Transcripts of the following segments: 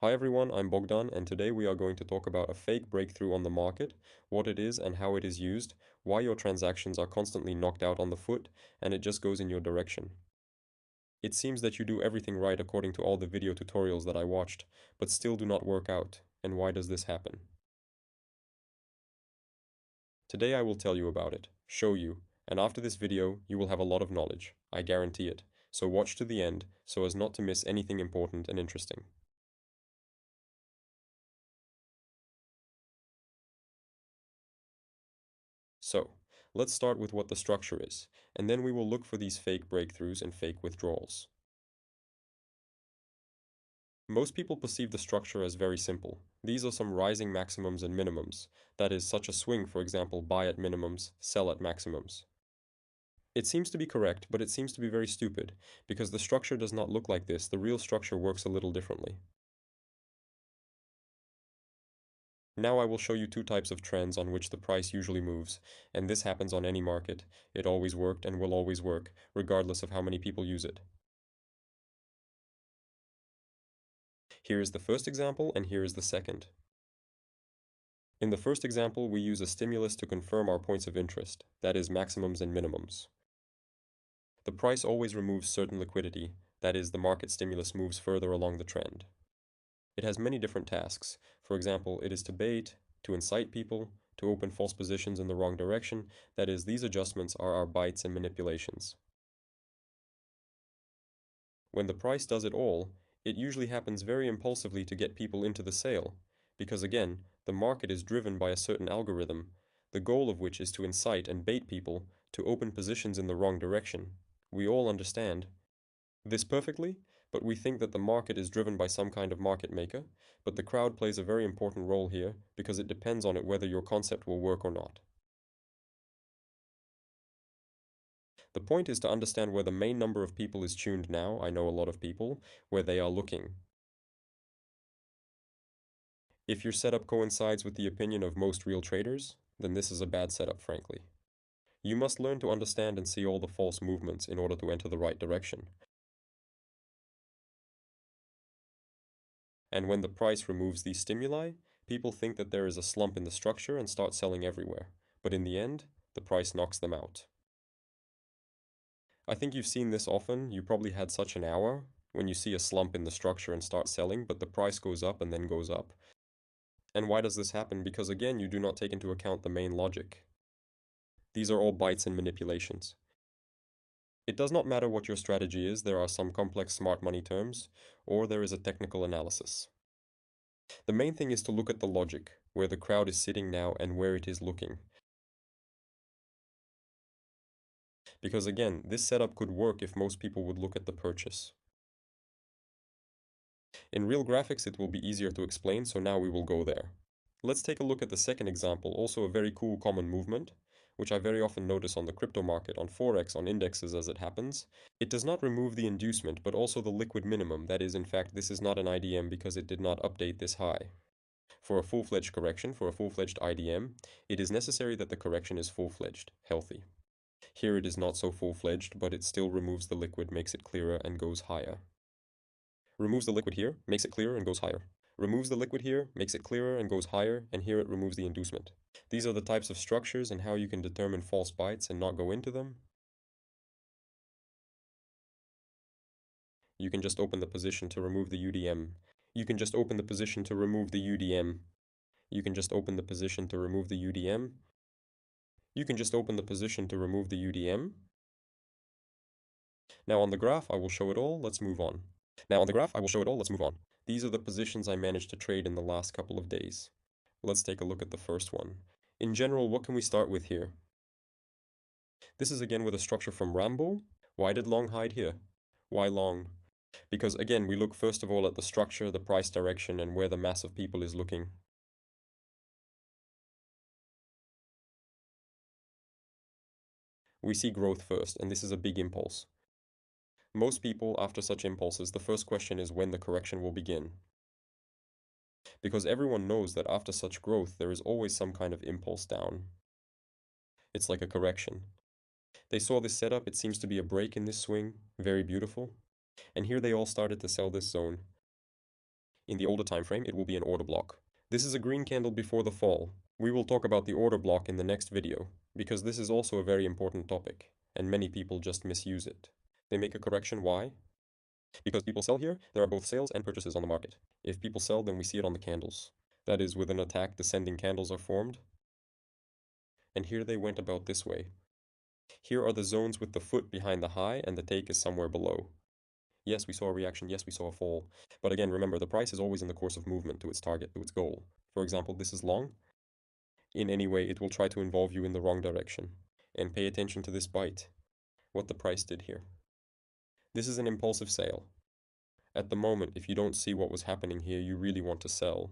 Hi everyone, I'm Bogdan, and today we are going to talk about a fake breakthrough on the market, what it is and how it is used, why your transactions are constantly knocked out on the foot, and it just goes in your direction. It seems that you do everything right according to all the video tutorials that I watched, but still do not work out. And why does this happen? Today I will tell you about it, show you, and after this video you will have a lot of knowledge, I guarantee it. So watch to the end so as not to miss anything important and interesting. So, let's start with what the structure is, and then we will look for these fake breakthroughs and fake withdrawals. Most people perceive the structure as very simple. These are some rising maximums and minimums. That is, such a swing, for example, buy at minimums, sell at maximums. It seems to be correct, but it seems to be very stupid, because the structure does not look like this. The real structure works a little differently. Now I will show you two types of trends on which the price usually moves, and this happens on any market. It always worked and will always work, regardless of how many people use it. Here is the first example, and here is the second. In the first example, we use a stimulus to confirm our points of interest, that is, maximums and minimums. The price always removes certain liquidity, that is, the market stimulus moves further along the trend. It has many different tasks. For example, it is to bait, to incite people, to open false positions in the wrong direction, that is, these adjustments are our bites and manipulations. When the price does it all, it usually happens very impulsively to get people into the sale, because again, the market is driven by a certain algorithm, the goal of which is to incite and bait people to open positions in the wrong direction. We all understand this perfectly, but we think that the market is driven by some kind of market maker, but the crowd plays a very important role here because it depends on it whether your concept will work or not. The point is to understand where the main number of people is tuned now, I know a lot of people, where they are looking. If your setup coincides with the opinion of most real traders, then this is a bad setup, frankly. You must learn to understand and see all the false movements in order to enter the right direction. And when the price removes these stimuli, people think that there is a slump in the structure and start selling everywhere. But in the end, the price knocks them out. I think you've seen this often. You probably had such an hour when you see a slump in the structure and start selling, but the price goes up and then goes up. And why does this happen? Because again, you do not take into account the main logic. These are all bites and manipulations. It does not matter what your strategy is, there are some complex smart money terms, or there is a technical analysis. The main thing is to look at the logic, where the crowd is sitting now and where it is looking. Because again, this setup could work if most people would look at the purchase. In real graphics it will be easier to explain, so now we will go there. Let's take a look at the second example, also a very cool common movement, which I very often notice on the crypto market, on Forex, on indexes as it happens. It does not remove the inducement, but also the liquid minimum. That is, in fact, this is not an IDM because it did not update this high. For a full-fledged correction, for a full-fledged IDM, it is necessary that the correction is full-fledged, healthy. Here it is not so full-fledged, but it still removes the liquid, makes it clearer, and goes higher. Removes the liquid here, makes it clearer, and goes higher. Removes the liquid here, makes it clearer, and goes higher, and here it removes the inducement. These are the types of structures and how you can determine false bites and not go into them. You can just open the position to remove the UDM. You can just open the position to remove the UDM. You can just open the position to remove the UDM. You can just open the position to remove the UDM. Now on the graph, I will show it all. Let's move on. Now on the graph, I will show it all. Let's move on. These are the positions I managed to trade in the last couple of days. Let's take a look at the first one. In general, what can we start with here? This is again with a structure from Rambo. Why did long hide here? Why long? Because again, we look first of all at the structure, the price direction, and where the mass of people is looking. We see growth first, and this is a big impulse. Most people, after such impulses, the first question is when the correction will begin. Because everyone knows that after such growth, there is always some kind of impulse down. It's like a correction. They saw this setup, it seems to be a break in this swing, very beautiful. And here they all started to sell this zone. In the older time frame, it will be an order block. This is a green candle before the fall. We will talk about the order block in the next video, because this is also a very important topic, and many people just misuse it. They make a correction. Why? Because people sell here, there are both sales and purchases on the market. If people sell, then we see it on the candles. That is, with an attack, descending candles are formed. And here they went about this way. Here are the zones with the foot behind the high, and the take is somewhere below. Yes, we saw a reaction, yes, we saw a fall. But again, remember, the price is always in the course of movement to its target, to its goal. For example, this is long. In any way, it will try to involve you in the wrong direction. And pay attention to this bite, what the price did here. This is an impulsive sale. At the moment, if you don't see what was happening here, you really want to sell.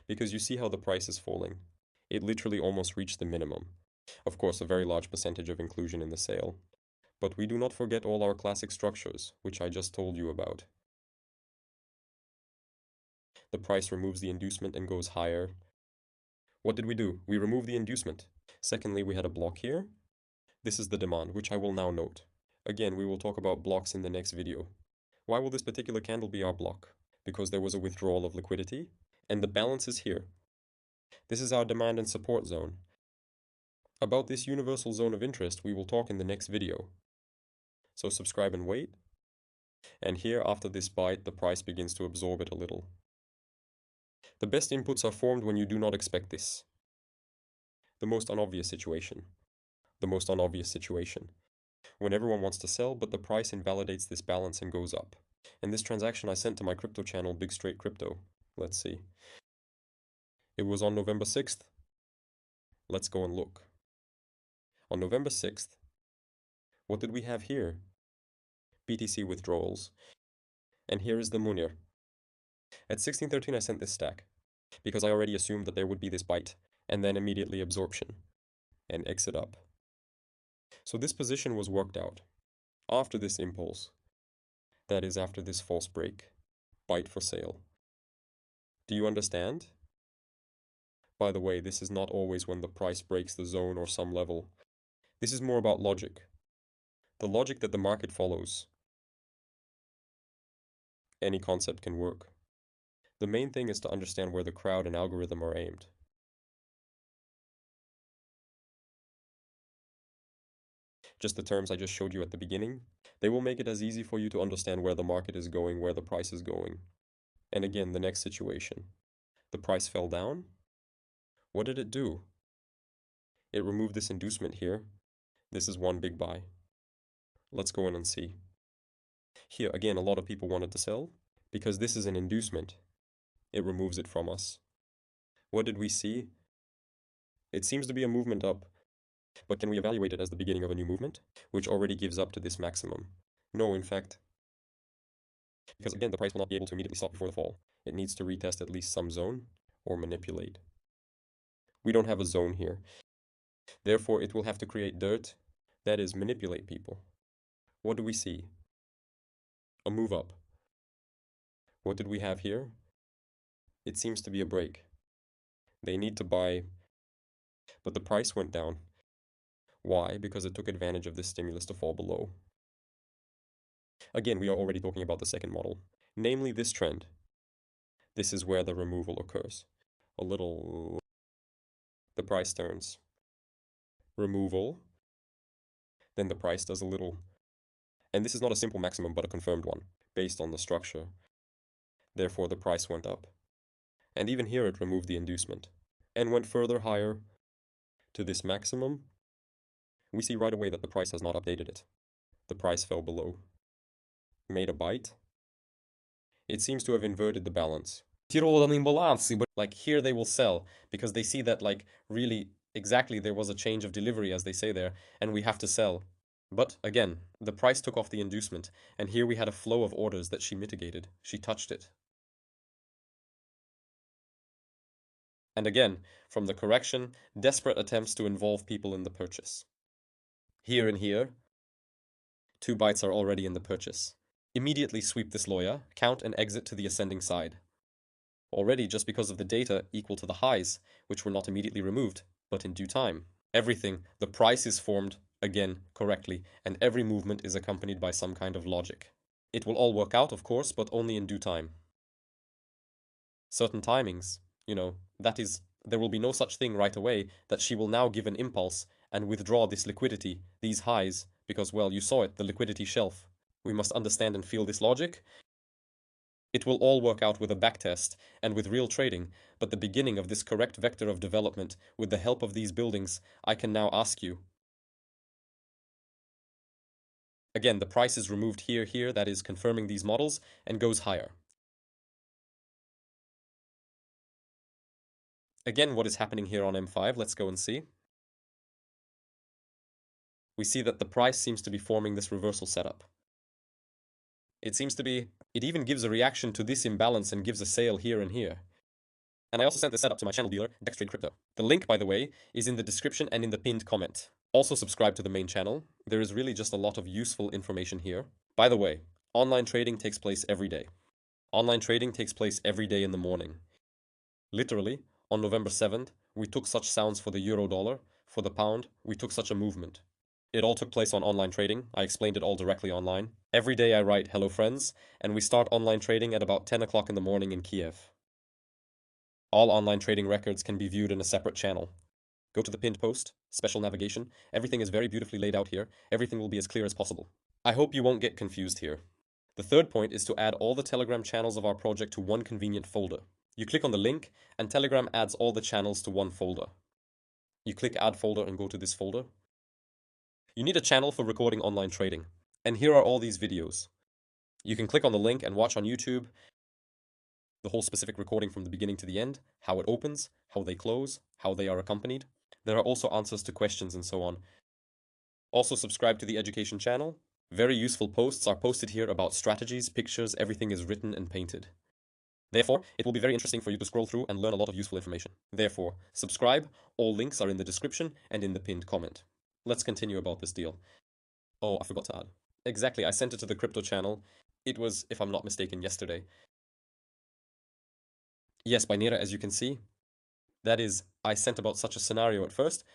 Because you see how the price is falling. It literally almost reached the minimum. Of course, a very large percentage of inclusion in the sale. But we do not forget all our classic structures, which I just told you about. The price removes the inducement and goes higher. What did we do? We removed the inducement. Secondly, we had a block here. This is the demand, which I will now note. Again, we will talk about blocks in the next video. Why will this particular candle be our block? Because there was a withdrawal of liquidity, and the balance is here. This is our demand and support zone. About this universal zone of interest, we will talk in the next video. So subscribe and wait. And here, after this bite, the price begins to absorb it a little. The best inputs are formed when you do not expect this. The most unobvious situation. The most unobvious situation. When everyone wants to sell, but the price invalidates this balance and goes up. And this transaction I sent to my crypto channel, Big Straight Crypto. Let's see. It was on November 6th. Let's go and look. On November 6th, what did we have here? BTC withdrawals. And here is the Munir. At 1613 I sent this stack, because I already assumed that there would be this bite, and then immediately absorption, and exit up. So this position was worked out. After this impulse, that is after this false break, bite for sale. Do you understand? By the way, this is not always when the price breaks the zone or some level. This is more about logic. The logic that the market follows. Any concept can work. The main thing is to understand where the crowd and algorithm are aimed. Just the terms I just showed you at the beginning, they will make it as easy for you to understand where the market is going, where the price is going. And again, the next situation. The price fell down. What did it do? It removed this inducement here. This is one big buy. Let's go in and see. Here, again, a lot of people wanted to sell because this is an inducement. It removes it from us. What did we see? It seems to be a movement up. But can we evaluate it as the beginning of a new movement, which already gives up to this maximum? No, in fact. Because again, the price will not be able to immediately stop before the fall. It needs to retest at least some zone or manipulate. We don't have a zone here. Therefore, it will have to create dirt, that is, manipulate people. What do we see? A move up. What did we have here? It seems to be a break. They need to buy, but the price went down. Why? Because it took advantage of this stimulus to fall below. Again, we are already talking about the second model, namely this trend. This is where the removal occurs. A little... The price turns. Removal. Then the price does a little... And this is not a simple maximum, but a confirmed one, based on the structure. Therefore, the price went up. And even here it removed the inducement, and went further higher to this maximum. We see right away that the price has not updated it. The price fell below. Made a bite. It seems to have inverted the balance. Like here they will sell, because they see that like really exactly there was a change of delivery, as they say there, and we have to sell. But again, the price took off the inducement, and here we had a flow of orders that she mitigated. She touched it. And again, from the correction, desperate attempts to involve people in the purchase. Here and here, 2 bites are already in the purchase. Immediately sweep this lawyer, count and exit to the ascending side. Already just because of the data equal to the highs, which were not immediately removed, but in due time. Everything, the price is formed, again, correctly, and every movement is accompanied by some kind of logic. It will all work out, of course, but only in due time. certain timings. That is, there will be no such thing right away that she will now give an impulse and withdraw this liquidity, these highs, because, well, you saw it, the liquidity shelf. We must understand and feel this logic. It will all work out with a backtest and with real trading, but the beginning of this correct vector of development, with the help of these buildings, I can now ask you. Again, the price is removed here, that is confirming these models, and goes higher. Again, what is happening here on M5? Let's go and see. We see that the price seems to be forming this reversal setup. It seems to be, it even gives a reaction to this imbalance and gives a sale here and here. And I also sent the setup to my channel dealer, Dextrade Crypto. The link, by the way, is in the description and in the pinned comment. Also subscribe to the main channel. There is really just a lot of useful information here. By the way, online trading takes place every day. Online trading takes place every day in the morning. Literally, on November 7th, we took such sounds for the euro dollar, for the pound, we took such a movement. It all took place on online trading. I explained it all directly online. Every day I write, hello friends, and we start online trading at about 10 o'clock in the morning in Kiev. All online trading records can be viewed in a separate channel. Go to the pinned post, special navigation. Everything is very beautifully laid out here. Everything will be as clear as possible. I hope you won't get confused here. The third point is to add all the Telegram channels of our project to one convenient folder. You click on the link, and Telegram adds all the channels to one folder. You click Add Folder and go to this folder. You need a channel for recording online trading. And here are all these videos. You can click on the link and watch on YouTube the whole specific recording from the beginning to the end, how it opens, how they close, how they are accompanied. There are also answers to questions and so on. Also subscribe to the education channel. Very useful posts are posted here about strategies, pictures, everything is written and painted. Therefore, it will be very interesting for you to scroll through and learn a lot of useful information. Therefore, subscribe. All links are in the description and in the pinned comment. Let's continue about this deal. Oh, I forgot to add. Exactly, I sent it to the crypto channel. It was, if I'm not mistaken, yesterday. Yes, by Nira, as you can see. That is, I sent about such a scenario at first.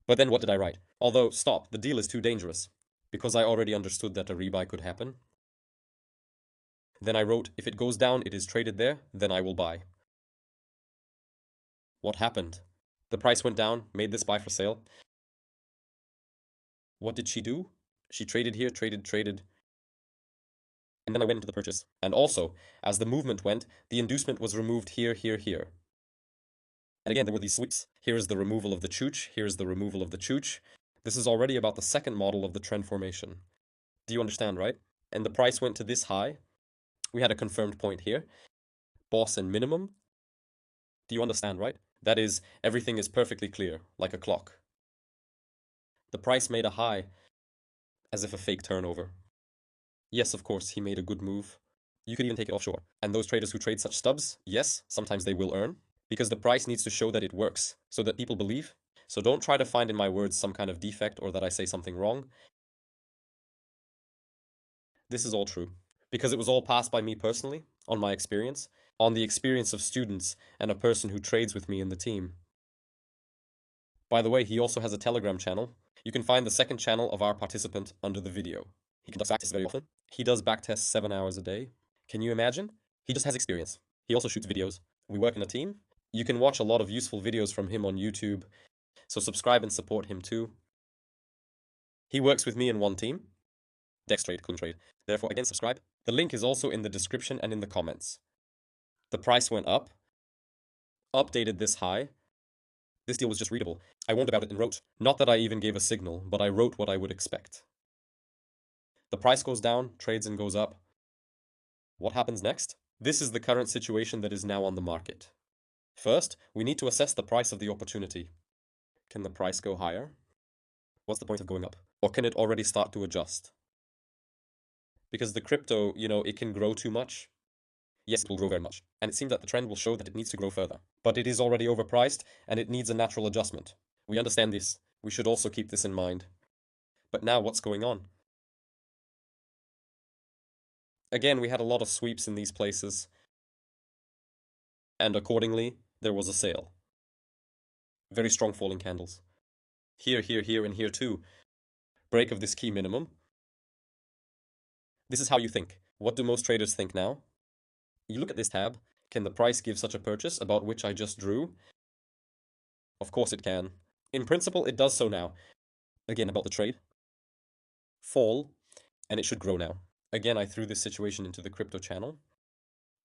But then what did I write? Although, stop, the deal is too dangerous. Because I already understood that a rebuy could happen. Then I wrote, if it goes down, it is traded there, then I will buy. What happened? The price went down, made this buy for sale. What did she do? She traded here, traded. And then I went into the purchase. And also, as the movement went, the inducement was removed here. And again, there were these sweeps. Here is the removal of the chooch, here is the removal of the chooch. This is already about the second model of the trend formation. Do you understand, right? And the price went to this high. We had a confirmed point here. Boss and minimum. Do you understand, right? That is, everything is perfectly clear, like a clock. The price made a high, as if a fake turnover. Yes, of course, he made a good move. You could even take it offshore. And those traders who trade such stubs, yes, sometimes they will earn, because the price needs to show that it works, so that people believe. So don't try to find in my words some kind of defect or that I say something wrong. This is all true, because it was all passed by me personally, on my experience, on the experience of students and a person who trades with me in the team. By the way, he also has a Telegram channel. You can find the second channel of our participant under the video. He conducts backtests very often. He does backtests 7 hours a day. Can you imagine? He just has experience. He also shoots videos. We work in a team. You can watch a lot of useful videos from him on YouTube, so subscribe and support him too. He works with me in one team, Dextrade, CoinTrade. Therefore, again, subscribe. The link is also in the description and in the comments. The price went up, updated this high. This deal was just readable. I warned about it and wrote. Not that I even gave a signal, but I wrote what I would expect. The price goes down, trades and goes up. What happens next? This is the current situation that is now on the market. First, we need to assess the price of the opportunity. Can the price go higher? What's the point of going up? Or can it already start to adjust? Because the crypto, it can grow too much. Yes, it will grow very much. And it seems that the trend will show that it needs to grow further. But it is already overpriced, and it needs a natural adjustment. We understand this. We should also keep this in mind. But now what's going on? Again, we had a lot of sweeps in these places. And accordingly, there was a sale. Very strong falling candles. Here, and here too. Break of this key minimum. This is how you think. What do most traders think now? You look at this tab, Can the price give such a purchase about which I just drew? Of course it can. In principle, it does so now. Again, about the trade. Fall, and it should grow now. Again, I threw this situation into the crypto channel.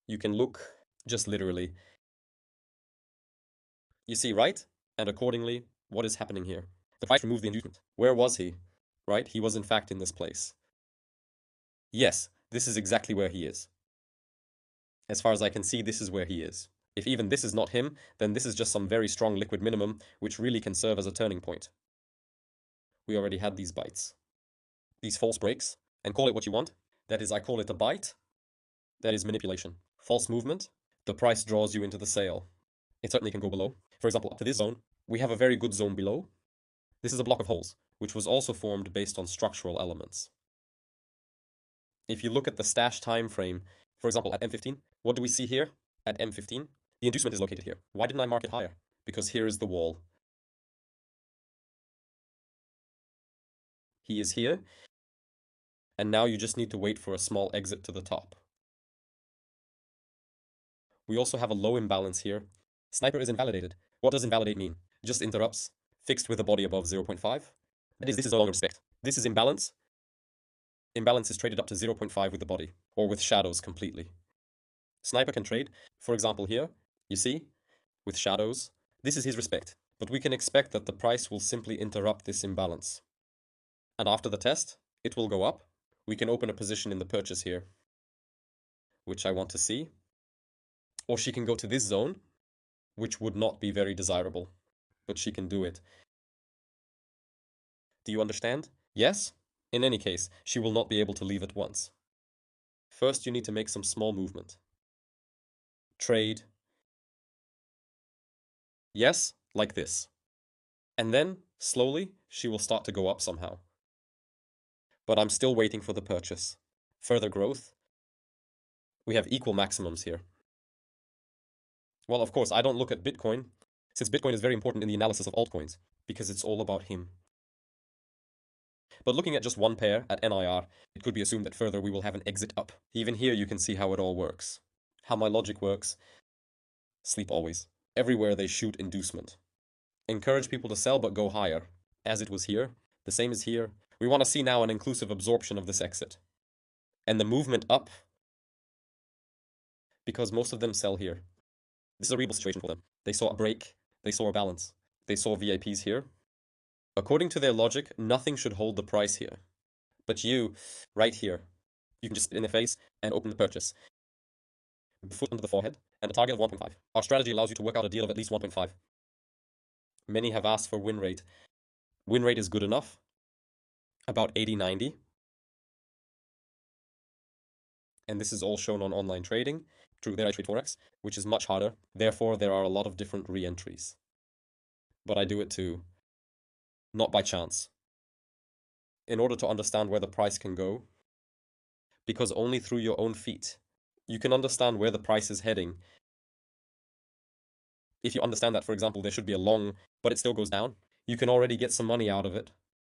You can look just literally. You see, right? And accordingly, what is happening here? The price removed the inducement. Where was he? Right? He was in fact in this place. Yes, this is exactly where he is. As far as I can see, this is where he is. If even this is not him, then this is just some very strong liquid minimum, which really can serve as a turning point. We already had these bites. These false breaks, and call it what you want. That is, I call it a bite. That is manipulation. False movement. The price draws you into the sale. It certainly can go below. For example, up to this zone, we have a very good zone below. This is a block of holes, which was also formed based on structural elements. If you look at the stash time frame, for example, at M15, what do we see here? At M15, the inducement is located here. Why didn't I mark it higher? Because here is the wall. He is here, and now you just need to wait for a small exit to the top. We also have a low imbalance here. Sniper is invalidated. What does invalidate mean? Just interrupts, fixed with a body above 0.5. That is, this is no longer respect. This is imbalance. Imbalance is traded up to 0.5 with the body, or with shadows completely. Sniper can trade, for example here, you see, with shadows. This is his respect, but we can expect that the price will simply interrupt this imbalance. And after the test, it will go up. We can open a position in the purchase here, which I want to see. Or she can go to this zone, which would not be very desirable, but she can do it. Do you understand? Yes? In any case, she will not be able to leave at once. First, you need to make some small movement. Trade. Yes, like this. And then, slowly, she will start to go up somehow. But I'm still waiting for the purchase. Further growth. We have equal maximums here. Well, of course, I don't look at Bitcoin, since Bitcoin is very important in the analysis of altcoins, because it's all about him. But looking at just one pair at NIR, it could be assumed that further we will have an exit up. Even here you can see how it all works. How my logic works. Sleep always. Everywhere they shoot inducement. Encourage people to sell but go higher. As it was here, the same as here. We want to see now an inclusive absorption of this exit. And the movement up, because most of them sell here. This is a real situation for them. They saw a break, they saw a balance, they saw VIPs here. According to their logic, nothing should hold the price here. But you, right here, you can just in the face and open the purchase. Foot under the forehead, and a target of 1.5. Our strategy allows you to work out a deal of at least 1.5. Many have asked for win rate. Win rate is good enough. About 80-90. And this is all shown on online trading. True, there I trade Forex, which is much harder. Therefore, there are a lot of different re-entries. But I do it too. Not by chance. In order to understand where the price can go, because only through your own feet, you can understand where the price is heading. If you understand that, for example, there should be a long, but it still goes down, you can already get some money out of it